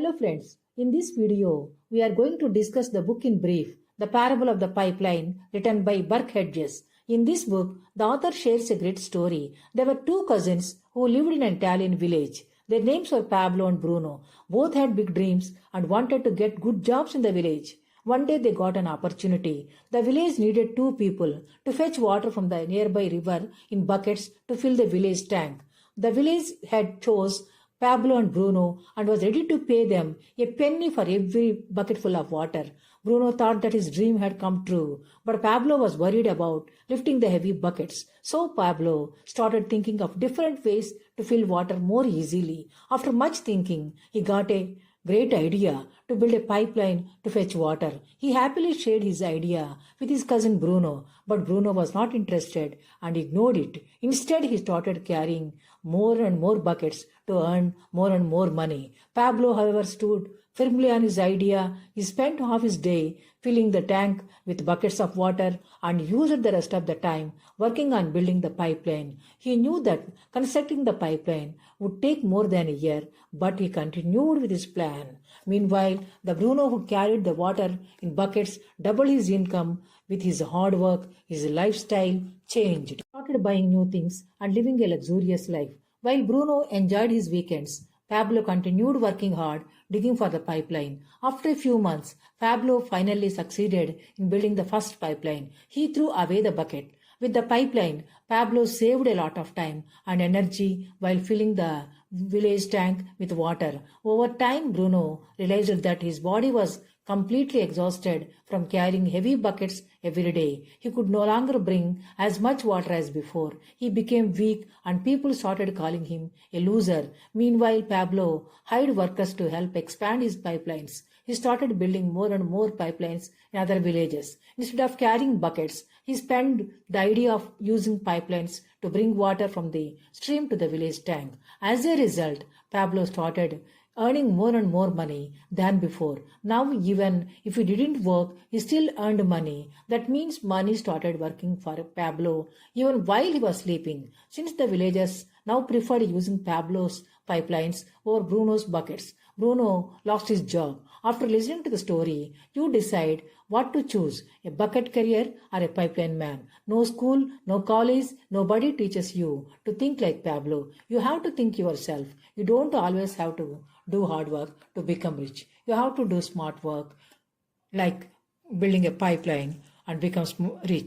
Hello friends, in this video we are going to discuss the book in brief, The Parable of the Pipeline, written by Burke Hedges. In this book, the author shares a great story. There were two cousins who lived in an Italian village. Their names were Pablo and Bruno. Both had big dreams and wanted to get good jobs in the village. One day they got an opportunity. The village needed two people to fetch water from the nearby river in buckets to fill the village tank. The village had chose Pablo and Bruno and was ready to pay them a penny for every bucketful of water. Bruno thought that his dream had come true, but Pablo was worried about lifting the heavy buckets. So Pablo started thinking of different ways to fill water more easily. After much thinking, he got a great idea to build a pipeline to fetch water. He happily shared his idea with his cousin Bruno, but Bruno was not interested and ignored it. Instead, he started carrying more and more buckets to earn more and more money. Pablo, however, stood firmly on his idea. He spent half his day filling the tank with buckets of water and used the rest of the time working on building the pipeline. He knew that constructing the pipeline would take more than a year, but he continued with his plan. Meanwhile, the Bruno who carried the water in buckets doubled his income. With his hard work, his lifestyle changed. He started buying new things and living a luxurious life. While Bruno enjoyed his weekends, Pablo continued working hard, digging for the pipeline. After a few months, Pablo finally succeeded in building the first pipeline. He threw away the bucket. With the pipeline, Pablo saved a lot of time and energy while filling the village tank with water. Over time, Bruno realized that his body was completely exhausted from carrying heavy buckets every day. He could no longer bring as much water as before. He became weak and people started calling him a loser. Meanwhile, Pablo hired workers to help expand his pipelines. He started building more and more pipelines in other villages. Instead of carrying buckets, he spent the idea of using pipelines to bring water from the stream to the village tank. As a result, Pablo started earning more and more money than before. Now, even if he didn't work, he still earned money. That means money started working for Pablo even while he was sleeping. Since the villagers now preferred using Pablo's pipelines over Bruno's buckets, Bruno lost his job. After listening to the story, you decide what to choose, a bucket career or a pipeline man. No school, no college, nobody teaches you to think like Pablo. You have to think yourself. You don't always have to do hard work to become rich. You have to do smart work like building a pipeline and become rich.